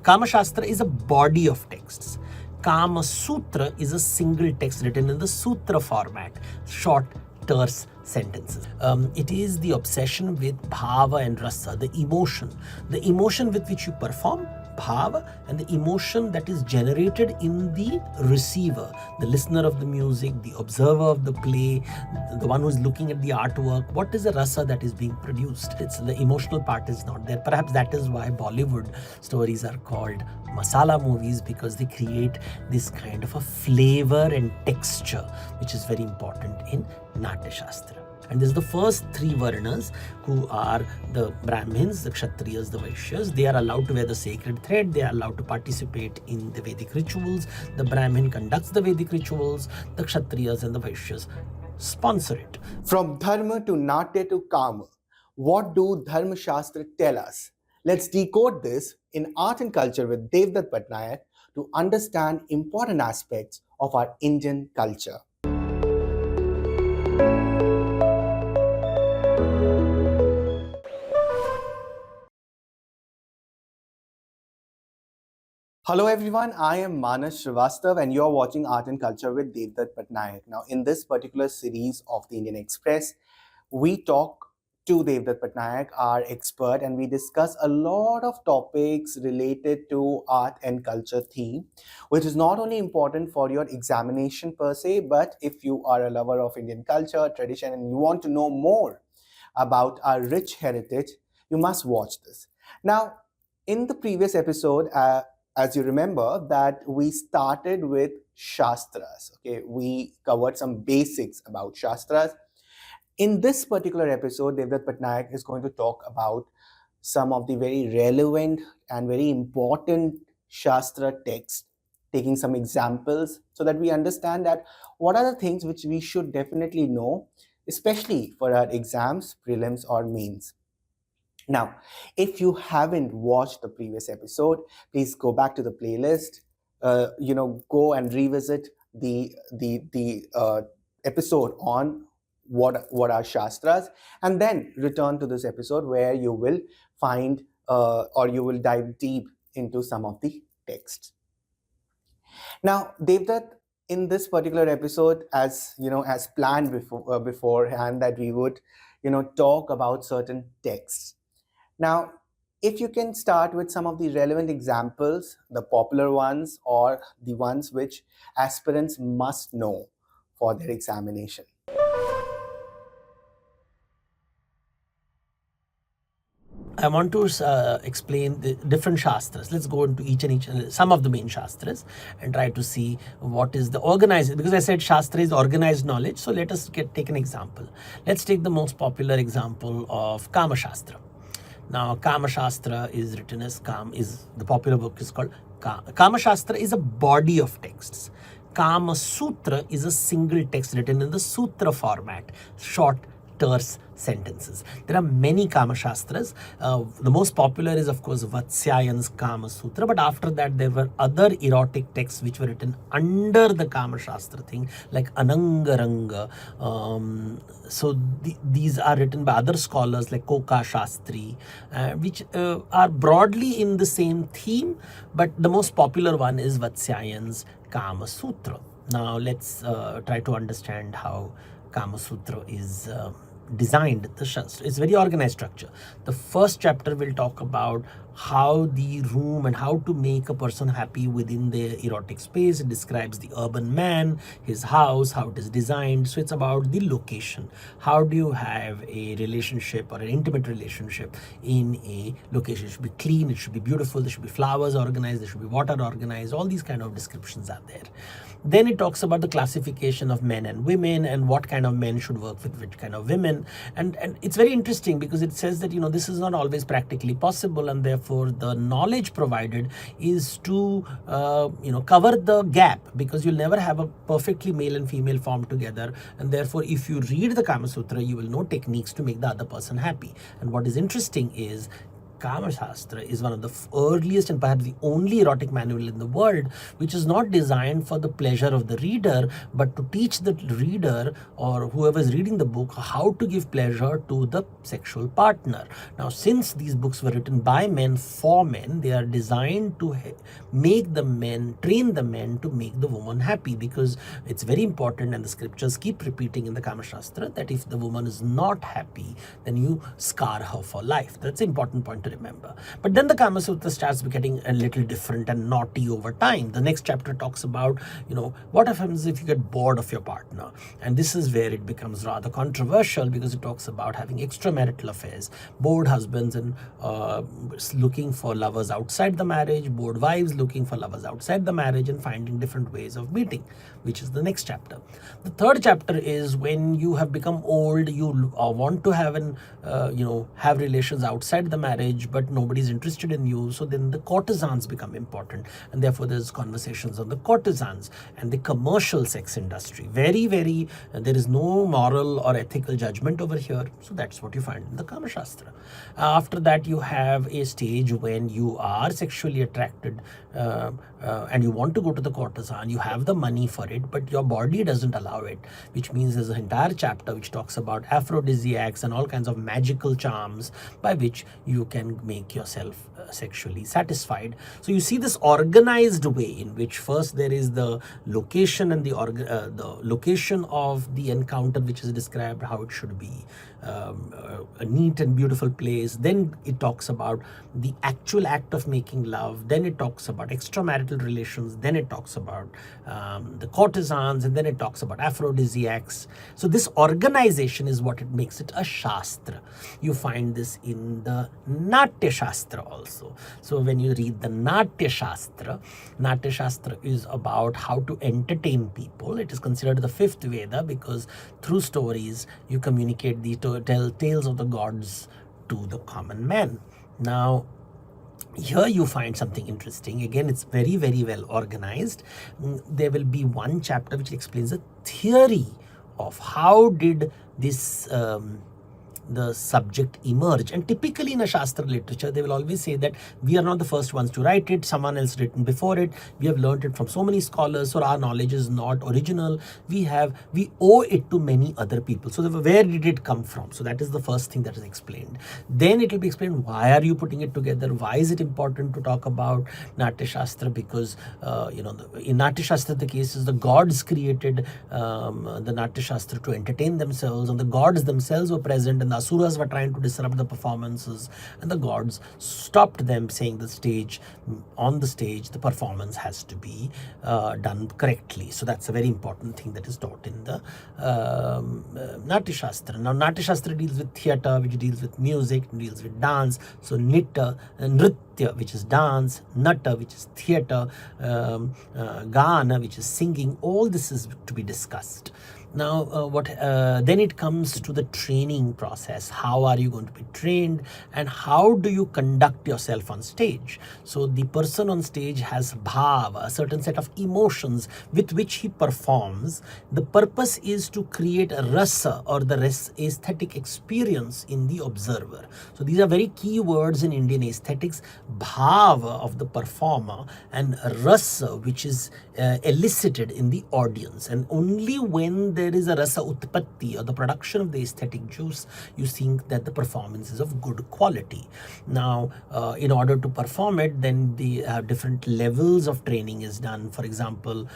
Kama Shastra is a body of texts. Kama Sutra is a single text written in the sutra format, short, terse sentences. It is the obsession with bhava and rasa, the emotion with which you perform bhava, and the emotion that is generated in the receiver, the listener of the music, the observer of the play, the one who is looking at the artwork. What is the rasa that is being produced? It's the emotional part is not there. Perhaps that is why Bollywood stories are called masala movies, because they create this kind of a flavor and texture which is very important in Natya Shastra. And this is the first three varnas, who are the Brahmins, the Kshatriyas, the Vaishyas. They are allowed to wear the sacred thread. They are allowed to participate in the Vedic rituals. The Brahmin conducts the Vedic rituals. The Kshatriyas and the Vaishyas sponsor it. From Dharma to Natya to Kama, what do Dharma Shastra tell us? Let's decode this in Art and Culture with Devdutt Pattanaik to understand important aspects of our Indian culture. Hello everyone, I am Srivastava and you're watching Art and Culture with Devdutt Pattanaik. Now in this particular series of the Indian Express, we talk to Devdutt Pattanaik, our expert, and we discuss a lot of topics related to art and culture theme, which is not only important for your examination per se, but if you are a lover of Indian culture, tradition, and you want to know more about our rich heritage, you must watch this. Now, in the previous episode, as you remember, that we started with Shastras. Okay, we covered some basics about Shastras. In this particular episode, Devdutt Pattanaik is going to talk about some of the very relevant and very important Shastra texts, taking some examples so that we understand that what are the things which we should definitely know, especially for our exams, prelims or mains. Now, if you haven't watched the previous episode, please go back to the playlist, go and revisit the episode on what are Shastras, and then return to this episode where you will find or you will dive deep into some of the texts. Now, Devdutt, in this particular episode, as planned beforehand, that we would talk about certain texts. Now, if you can start with some of the relevant examples, the popular ones or the ones which aspirants must know for their examination. I want to explain the different Shastras. Let's go into some of the main Shastras and try to see what is the organized, because I said Shastra is organized knowledge. So let us take an example. Let's take the most popular example of Kama Shastra. Now, Kama Shastra is written as the popular book is called Kama Shastra is a body of texts. Kama Sutra is a single text written in the sutra format, short, terse sentences. There are many Kama Shastras. The most popular is, of course, Vatsyayan's Kama Sutra, but after that there were other erotic texts which were written under the Kama Shastra thing, like Anangaranga. So these are written by other scholars like Koka Shastri, which are broadly in the same theme, but the most popular one is Vatsyayan's Kama Sutra. Now let's try to understand how Kama Sutra is designed. It's very organized structure. The first chapter will talk about how the room and how to make a person happy within the erotic space. It describes the urban man, his house, how it is designed. So it's about the location. How do you have a relationship or an intimate relationship in a location? It should be clean, it should be beautiful, there should be flowers organized, there should be water organized. All these kind of descriptions are there. Then it talks about the classification of men and women and what kind of men should work with which kind of women. And it's very interesting because it says that, this is not always practically possible, and therefore the knowledge provided is to, cover the gap, because you'll never have a perfectly male and female form together. And therefore, if you read the Kama Sutra, you will know techniques to make the other person happy. And what is interesting is Kama Shastra is one of the earliest and perhaps the only erotic manual in the world which is not designed for the pleasure of the reader, but to teach the reader or whoever is reading the book how to give pleasure to the sexual partner. Now, since these books were written by men for men, they are designed to make the men, train the men to make the woman happy, because it's very important, and the scriptures keep repeating in the Kama Shastra that if the woman is not happy, then you scar her for life. That's an important point to remember. But then the Kama Sutra starts getting a little different and naughty over time. The next chapter talks about, what happens if you get bored of your partner, and this is where it becomes rather controversial, because it talks about having extramarital affairs, bored husbands and looking for lovers outside the marriage, bored wives looking for lovers outside the marriage, and finding different ways of meeting, which is the next chapter. The third chapter is when you have become old, you want to have have relations outside the marriage, but nobody's interested in you. So then the courtesans become important, and therefore there's conversations on the courtesans and the commercial sex industry. Very, very, there is no moral or ethical judgment over here. So that's what you find in the Kama Shastra. After that, you have a stage when you are sexually attracted and you want to go to the courtesan. You have the money for it, but your body doesn't allow it, which means there's an entire chapter which talks about aphrodisiacs and all kinds of magical charms by which you can make yourself sexually satisfied. So you see this organized way in which first there is the location and the location of the encounter, which is described how it should be, a neat and beautiful place. Then it talks about the actual act of making love. Then it talks about extramarital relations. Then it talks about the courtesans, and then it talks about aphrodisiacs. So this organization is what it makes it a Shastra. You find this in the Natya Shastra also. So when you read the Natya Shastra is about how to entertain people. It is considered the fifth Veda because through stories you communicate the tales of the gods to the common man. Now, here you find something interesting. Again, it's very, very well organized. There will be one chapter which explains the theory of how did this the subject emerge. And typically in a Shastra literature, they will always say that we are not the first ones to write it, someone else written before it, we have learned it from so many scholars, so our knowledge is not original, we owe it to many other people. So where did it come from? So that is the first thing that is explained. Then it will be explained, why are you putting it together? Why is it important to talk about Natya Shastra? Because in Natya Shastra the case is the gods created the Natya Shastra to entertain themselves, and the gods themselves were present, and the Asuras were trying to disrupt the performances, and the gods stopped them, saying on the stage the performance has to be done correctly. So that's a very important thing that is taught in the Natya Shastra. Now Natya Shastra deals with theatre, which deals with music, deals with dance. So Nritya, which is dance, Nata, which is theatre, Gana, which is singing. All this is to be discussed. Now, then it comes to the training process. How are you going to be trained, and how do you conduct yourself on stage? So the person on stage has bhava, a certain set of emotions with which he performs. The purpose is to create a rasa, or the aesthetic experience in the observer. So these are very key words in Indian aesthetics: bhava of the performer, and rasa, which is elicited in the audience. And only when there is a rasa utpatti, or the production of the aesthetic juice, you think that the performance is of good quality. Now, in order to perform it, then the different levels of training is done. For example,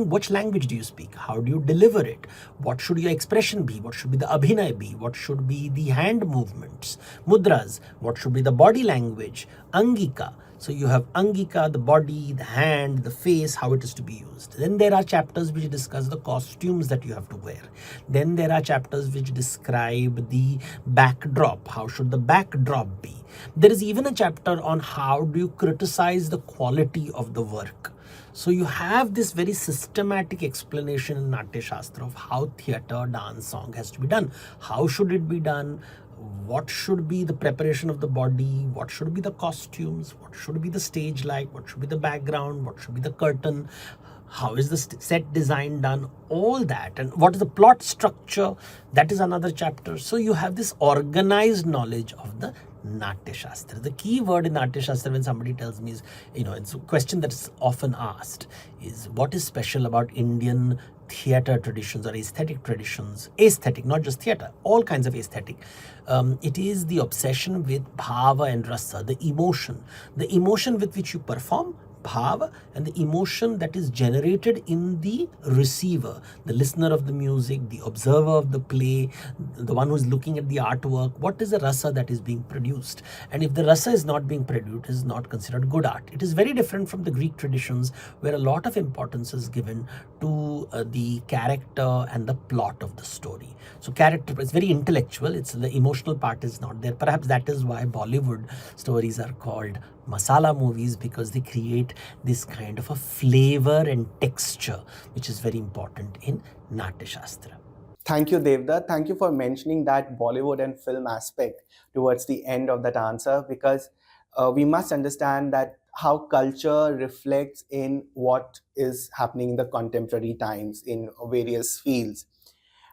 which language do you speak? How do you deliver it? What should your expression be? What should be the abhinay be? What should be the hand movements, mudras? What should be the body language, angika? So you have angika, the body, the hand, the face, how it is to be used. Then there are chapters which discuss the costumes that you have to wear. Then there are chapters which describe the backdrop. How should the backdrop be? There is even a chapter on how do you criticize the quality of the work. So you have this very systematic explanation in Natya Shastra of how theatre, dance, song has to be done. How should it be done? What should be the preparation of the body? What should be the costumes? What should be the stage light? What should be the background? What should be the curtain? How is the set design done? All that. And what is the plot structure? That is another chapter. So you have this organized knowledge of the Natya Shastra. The key word in Natya Shastra, when somebody tells me, is, it's a question that's often asked, is what is special about Indian theatre traditions or aesthetic traditions? Aesthetic, not just theatre, all kinds of aesthetic. It is the obsession with bhava and rasa, the emotion with which you perform, bhava, and the emotion that is generated in the receiver, the listener of the music, the observer of the play, the one who is looking at the artwork. What is the rasa that is being produced? And if the rasa is not being produced, it is not considered good art. It is very different from the Greek traditions, where a lot of importance is given to the character and the plot of the story. So character is very intellectual. It's the emotional part is not there. Perhaps that is why Bollywood stories are called masala movies, because they create this kind of a flavor and texture which is very important in Natya Shastra. Thank you, Devdutt. Thank you for mentioning that Bollywood and film aspect towards the end of that answer, because we must understand that how culture reflects in what is happening in the contemporary times in various fields.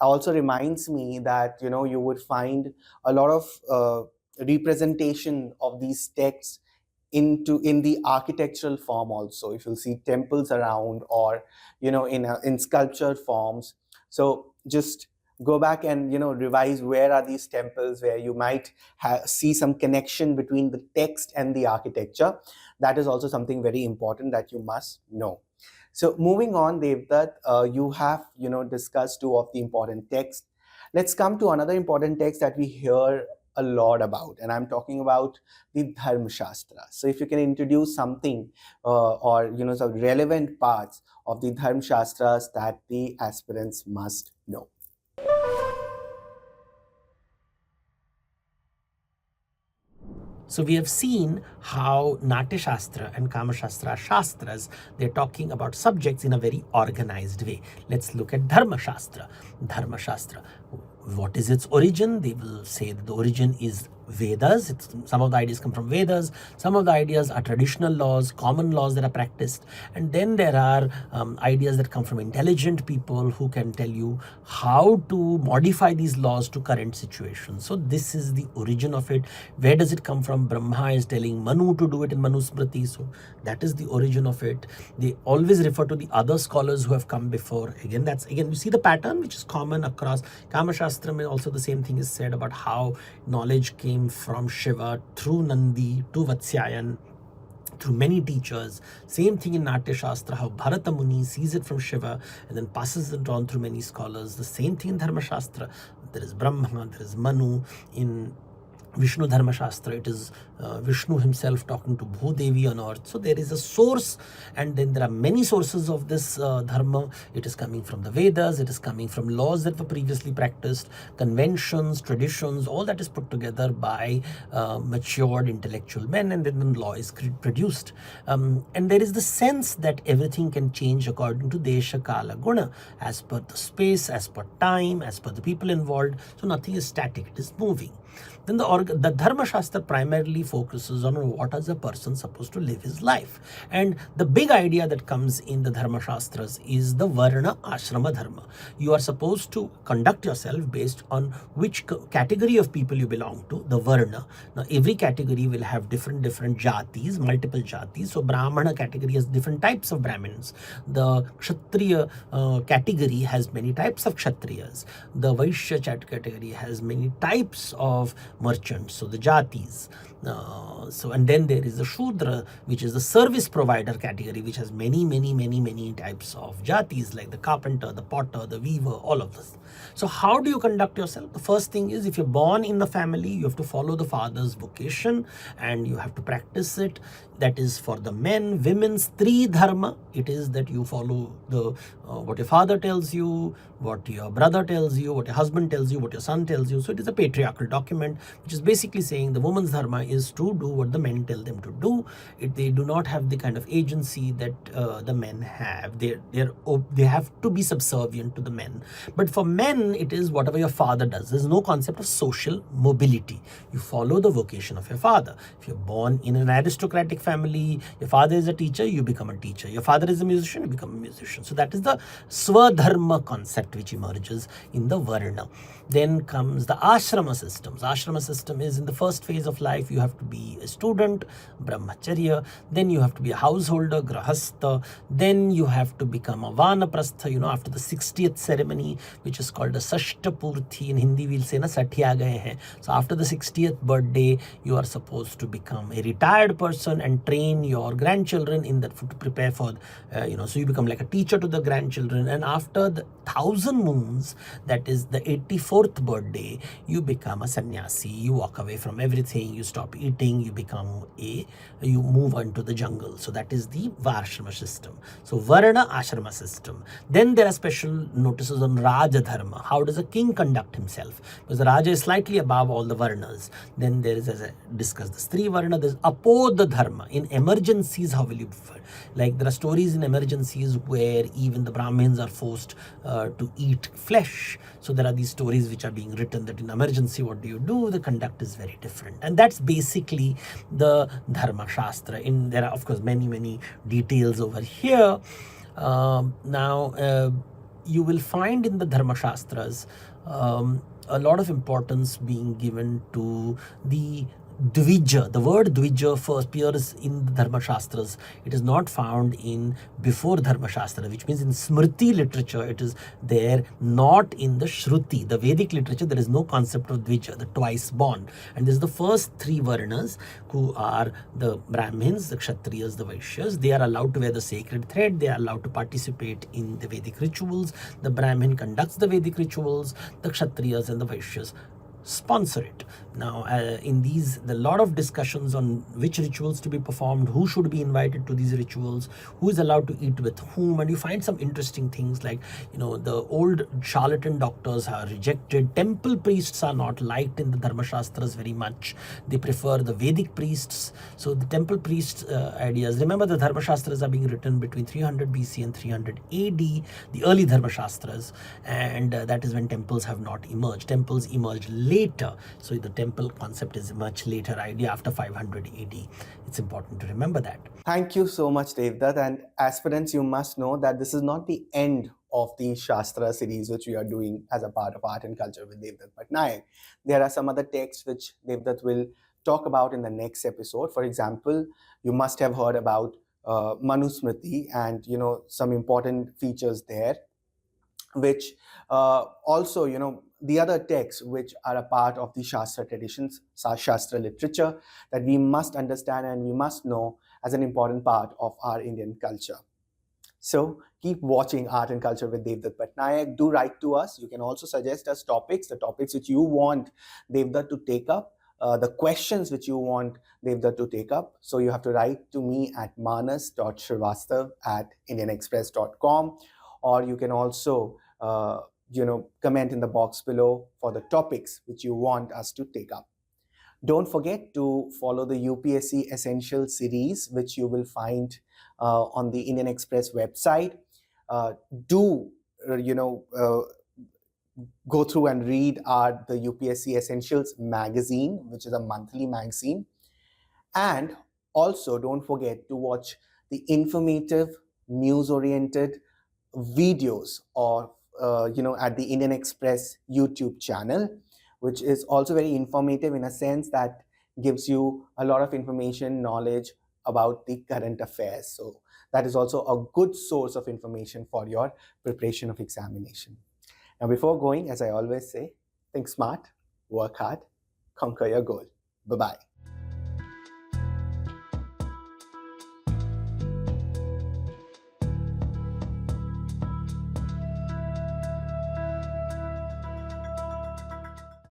Also reminds me that you would find a lot of representation of these texts in the architectural form also. If you'll see temples around, or in sculptured forms. So just go back and revise where are these temples, where you might see some connection between the text and the architecture. That is also something very important that you must know. So moving on, Devdutt, you have discussed two of the important texts. Let's come to another important text that we hear a lot about, and I'm talking about the Dharma Shastra. So if you can introduce something or some relevant parts of the Dharma Shastras that the aspirants must know. So we have seen how Natya Shastra and Kama Shastra are Shastras. They're talking about subjects in a very organized way. Let's look at Dharma Shastra. Dharma Shastra. What is its origin? They will say that the origin is Vedas. Some of the ideas come from Vedas. Some of the ideas are traditional laws, common laws that are practiced. And then there are ideas that come from intelligent people who can tell you how to modify these laws to current situations. So this is the origin of it. Where does it come from? Brahma is telling Manu to do it in Manu Smriti. So that is the origin of it. They always refer to the other scholars who have come before. Again, you see the pattern which is common across. Kama Shastra, also the same thing is said about how knowledge came from Shiva through Nandi to Vatsyayan, through many teachers. Same thing in Natya Shastra, how Bharata Muni sees it from Shiva and then passes it on through many scholars. The same thing in Dharma Shastra. There is Brahma, there is Manu. In Vishnu Dharma Shastra, it is Vishnu himself talking to Bhudevi on earth. So there is a source, and then there are many sources of this Dharma. It is coming from the Vedas, it is coming from laws that were previously practiced, conventions, traditions, all that is put together by matured intellectual men, and then the law is produced. And there is the sense that everything can change according to Desha, Kala, Guna, as per the space, as per time, as per the people involved. So nothing is static, it is moving. Then the Dharma Shastra primarily focuses on what is a person supposed to live his life. And the big idea that comes in the Dharma Shastras is the Varna Ashrama Dharma. You are supposed to conduct yourself based on which category of people you belong to, the Varna. Now every category will have different jatis, multiple jatis. So Brahmana category has different types of Brahmins. The Kshatriya category has many types of Kshatriyas. The Vaishya category has many types of merchants, so the jatis. And then there is the Shudra, which is the service provider category, which has many types of jatis, like the carpenter, the potter, the weaver, all of this. So how do you conduct yourself? The first thing is, if you're born in the family, you have to follow the father's vocation and you have to practice it. That is for the men. Women's Tri Dharma, it is that you follow the what your father tells you, what your brother tells you, what your husband tells you, what your son tells you. So it is a patriarchal document. document which is basically saying the woman's dharma is to do what the men tell them to do. They do not have the kind of agency that the men have. They have to be subservient to the men. But for men, it is whatever your father does. There's no concept of social mobility. You follow the vocation of your father. If you're born in an aristocratic family, your father is a teacher, you become a teacher. Your father is a musician, you become a musician. So that is the Swadharma concept which emerges in the Varna. Then comes the ashrama systems. Ashrama system is in the first phase of life, you have to be a student, brahmacharya, then you have to be a householder, grahastha, then you have to become a vanaprastha, after the 60th ceremony, which is called a Sashtapurthi. In Hindi we'll say na Satya gaye hai. So after the 60th birthday, you are supposed to become a retired person and train your grandchildren in that to prepare for, so you become like a teacher to the grandchildren. And after the 1000 moons, that is the 84th birthday, you become a sannyasi. You walk away from everything, you stop eating, you move into the jungle. So that is the Varashrama system. So Varna Ashrama system. Then there are special notices on Raja Dharma. How does a king conduct himself? Because the Raja is slightly above all the Varnas. Then there is, as I discussed, the Stri Varna, there's Apodha Dharma. In emergencies, how will you prefer? Like there are stories in emergencies where even the Brahmins are forced to eat flesh. So there are these stories which are being written that in emergency, what do you do? The conduct is very different. And that's basically the Dharma Shastra. There are, of course, many details over here. You will find in the Dharma Shastras a lot of importance being given to the Dvija. The word Dvija first appears in the Dharma Shastras. It is not found in before Dharma Shastra, which means in Smriti literature it is there, not in the Shruti. The Vedic literature, there is no concept of Dvija, the twice born. And this is the first three Varnas, who are the Brahmins, the Kshatriyas, the Vaishyas. They are allowed to wear the sacred thread. They are allowed to participate in the Vedic rituals. The Brahmin conducts the Vedic rituals. The Kshatriyas and the Vaishyas sponsor it. Now, in these, a lot of discussions on which rituals to be performed, who should be invited to these rituals, who is allowed to eat with whom, and you find some interesting things like, the old charlatan doctors are rejected. Temple priests are not liked in the Dharma Shastras very much. They prefer the Vedic priests. So the temple priests ideas, remember the Dharma Shastras are being written between 300 BC and 300 AD, the early Dharma Shastras, and that is when temples have not emerged. Temples emerged later. So the temple concept is a much later idea after 500 AD. It's important to remember that. Thank you so much, Devdutt. And aspirants, you must know that this is not the end of the Shastra series which we are doing as a part of Art and Culture with Devdutt Pattanaik. There are some other texts which Devdutt will talk about in the next episode. For example, you must have heard about Manusmriti and some important features there, which also the other texts which are a part of the Shastra traditions, Shastra literature, that we must understand and we must know as an important part of our Indian culture. So keep watching Art and Culture with Devdutt Pattanaik. Do write to us. You can also suggest us topics, the topics which you want Devdutt to take up, the questions which you want Devdutt to take up. So you have to write to me at manas.srivastav@indianexpress.com, or you can also comment in the box below for the topics which you want us to take up. Don't forget to follow the UPSC Essential series, which you will find on the Indian Express website. Go through and read the UPSC Essentials magazine, which is a monthly magazine. And also don't forget to watch the informative, news-oriented videos or at the Indian Express YouTube channel, which is also very informative in a sense that gives you a lot of information, knowledge about the current affairs. So that is also a good source of information for your preparation of examination. Now, before going, as I always say, think smart, work hard, conquer your goal. Bye-bye.